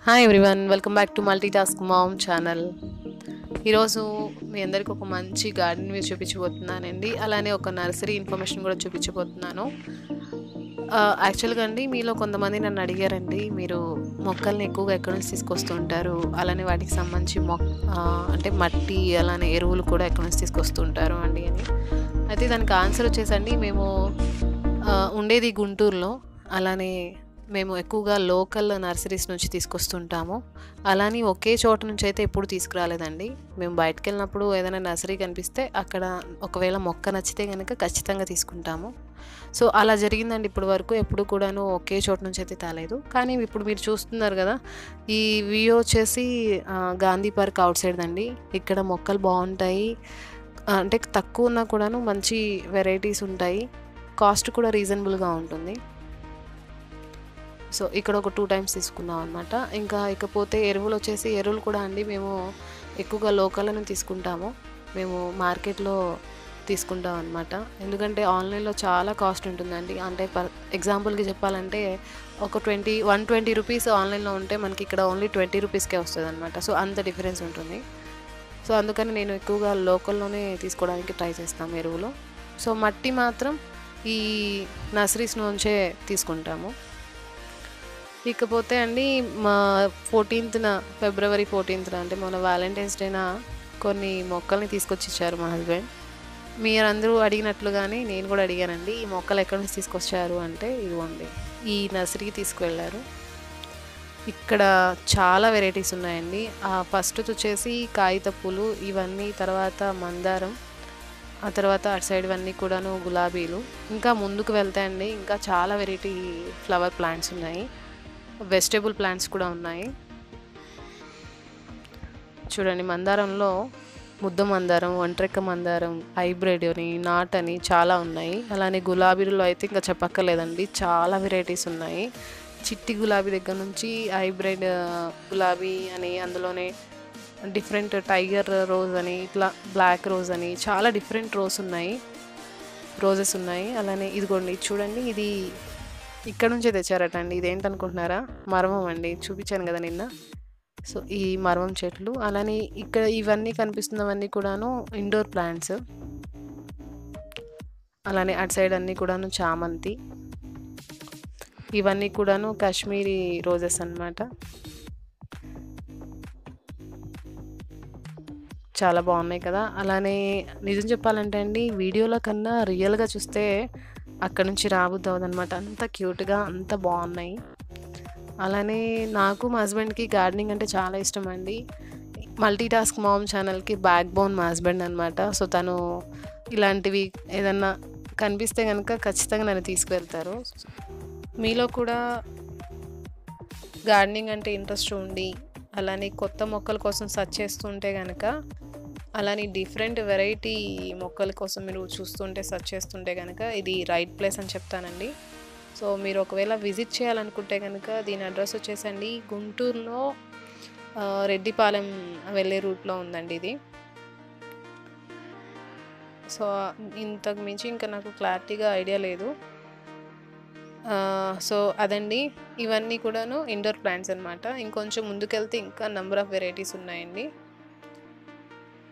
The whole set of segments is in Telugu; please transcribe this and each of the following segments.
Hi everyone, welcome back to multitask ma'am channel. ఈరోజు మీ అందరికి ఒక మంచి గార్డెన్ వ్యూ చూపించబోతున్నానండి. అలానే ఒక నర్సరీ ఇన్ఫర్మేషన్ కూడా చూపించబోతున్నాను. యాక్చువల్గా అండి, మీలో కొంతమంది నన్ను అడిగారండి, మీరు మొక్కల్ని ఎక్కువగా ఎక్కడి నుంచి తీసుకొస్తూ ఉంటారు, అలానే వాటికి సంబంధించి అంటే మట్టి అలానే ఎరువులు కూడా ఎక్కడి నుంచి తీసుకొస్తూ ఉంటారు అండి అని. అయితే దానికి ఆన్సర్ వచ్చేసండి, మేము ఉండేది గుంటూరులో. అలానే మేము ఎక్కువగా లోకల్ నర్సరీస్ నుంచి తీసుకొస్తుంటాము. అలానే ఒకే చోట నుంచి అయితే ఎప్పుడు తీసుకురాలేదండి. మేము బయటకు వెళ్ళినప్పుడు ఏదైనా నర్సరీ కనిపిస్తే అక్కడ ఒకవేళ మొక్క నచ్చితే కనుక ఖచ్చితంగా తీసుకుంటాము. సో అలా జరిగిందండి ఇప్పటి వరకు. ఎప్పుడు కూడాను ఒకే చోట నుంచి అయితే తేలేదు. కానీ ఇప్పుడు మీరు చూస్తున్నారు కదా, ఈ వ్యూ వచ్చేసి గాంధీ పార్క్ అవుట్ సైడ్ అండి. ఇక్కడ మొక్కలు బాగుంటాయి. అంటే తక్కువ ఉన్నా కూడాను మంచి వెరైటీస్ ఉంటాయి. కాస్ట్ కూడా రీజనబుల్గా ఉంటుంది. సో ఇక్కడ ఒక 2 టైమ్స్ తీసుకున్నాం అనమాట. ఇకపోతే ఎరువులు వచ్చేసి, ఎరువులు కూడా అండి మేము ఎక్కువగా లోకల్లోనే తీసుకుంటాము. మేము మార్కెట్లో తీసుకుంటాం అనమాట. ఎందుకంటే ఆన్లైన్లో చాలా కాస్ట్ ఉంటుందండి. అంటే ఎగ్జాంపుల్కి చెప్పాలంటే ఒక 120 రూపీస్ ఆన్లైన్లో ఉంటే మనకి ఇక్కడ ఓన్లీ 20 రూపీస్కే వస్తుంది అనమాట. సో అంత డిఫరెన్స్ ఉంటుంది. సో అందుకని నేను ఎక్కువగా లోకల్లోనే తీసుకోవడానికి ట్రై చేస్తాము ఎరువులు. సో మట్టి మాత్రం ఈ నర్సరీస్ నుంచే తీసుకుంటాము. ఇకపోతే అండి, మా ఫిబ్రవరి 14న అంటే మన వ్యాలంటైన్స్ డేన కొన్ని మొక్కల్ని తీసుకొచ్చి ఇచ్చారు మా హస్బెండ్. మీరందరూ అడిగినట్లుగానే నేను కూడా అడిగానండి, ఈ మొక్కలు ఎక్కడి నుంచి తీసుకొచ్చారు అంటే ఇదిగోండి, ఈ నర్సరీకి తీసుకువెళ్ళారు. ఇక్కడ చాలా వెరైటీస్ ఉన్నాయండి. ఫస్ట్ వచ్చేసి కాగితపూలు ఇవన్నీ, తర్వాత మందారం, ఆ తర్వాత అటు సైడ్ ఇవన్నీ కూడాను గులాబీలు. ఇంకా ముందుకు వెళ్తే అండి ఇంకా చాలా వెరైటీ ఫ్లవర్ ప్లాంట్స్ ఉన్నాయి. వెజిటేబుల్ ప్లాంట్స్ కూడా ఉన్నాయి. చూడండి, మందారంలో ముద్ద మందారం, ఒంట్రెక్క మందారం, హైబ్రిడ్ అని, నాట్ అని చాలా ఉన్నాయి. అలానే గులాబీలో అయితే ఇంకా చెప్పక్కర్లేదండి, చాలా వెరైటీస్ ఉన్నాయి. చిట్టి గులాబీ దగ్గర నుంచి హైబ్రిడ్ గులాబీ అని, అందులోనే డిఫరెంట్ టైగర్ రోజ్ అని, ఇట్లా బ్లాక్ రోజ్ అని చాలా డిఫరెంట్ రోజెస్ ఉన్నాయి. అలానే ఇదిగోండి చూడండి, ఇది ఇక్కడ నుంచే తెచ్చారట అండి. ఇదేంటనుకుంటున్నారా? మరమం అండి, చూపించాను కదా నిన్న. సో ఈ మరమం చెట్లు. అలానే ఇక్కడ ఇవన్నీ కనిపిస్తున్నవన్నీ కూడాను ఇండోర్ ప్లాంట్స్. అలానే అటు సైడ్ అన్నీ కూడాను చామంతి, ఇవన్నీ కూడాను కాశ్మీరీ రోజెస్ అన్నమాట. చాలా బాగున్నాయి కదా. అలానే నిజం చెప్పాలంటే అండి, వీడియోలో కన్నా రియల్గా చూస్తే అక్కడ నుంచి రాబుద్ది అవ్వదన్నమాట. అంత క్యూట్గా, అంత బాగున్నాయి. అలానే నాకు మా హస్బెండ్కి గార్డెనింగ్ అంటే చాలా ఇష్టం అండి. మల్టీటాస్క్ మామ్ ఛానల్కి బ్యాక్ బోన్ మా హస్బెండ్ అనమాట. సో తను ఇలాంటివి ఏదన్నా కనిపిస్తే కనుక ఖచ్చితంగా నన్ను తీసుకువెళ్తారు. మీలో కూడా గార్డెనింగ్ అంటే ఇంట్రెస్ట్ ఉండి, అలానే కొత్త మొక్కల కోసం సెర్చ్ చేస్తుంటే కనుక, అలానే డిఫరెంట్ వెరైటీ మొక్కల కోసం మీరు సెర్చ్ చేస్తుంటే కనుక ఇది రైట్ ప్లేస్ అని చెప్తానండి. సో మీరు ఒకవేళ విజిట్ చేయాలనుకుంటే కనుక, దీని అడ్రస్ వచ్చేసండి గుంటూరులో రెడ్డిపాలెం వెళ్ళే రూట్లో ఉందండి ఇది. సో ఇంతకు మించి ఇంకా నాకు క్లారిటీగా ఐడియా లేదు. సో అదండి, ఇవన్నీ కూడాను ఇండోర్ ప్లాంట్స్ అనమాట. ఇంకొంచెం ముందుకెళ్తే ఇంకా నెంబర్ ఆఫ్ వెరైటీస్ ఉన్నాయండి.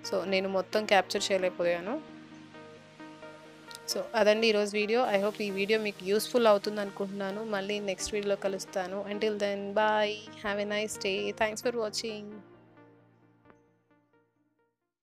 సో నేను మొత్తం క్యాప్చర్ చేయలేకపోయాను. సో అదండి ఈరోజు వీడియో. ఐ హోప్ ఈ వీడియో మీకు యూస్ఫుల్ అవుతుంది అనుకుంటున్నాను. మళ్ళీ నెక్స్ట్ వీడియోలో కలుస్తాను. Until then bye, have a nice day, thanks for watching.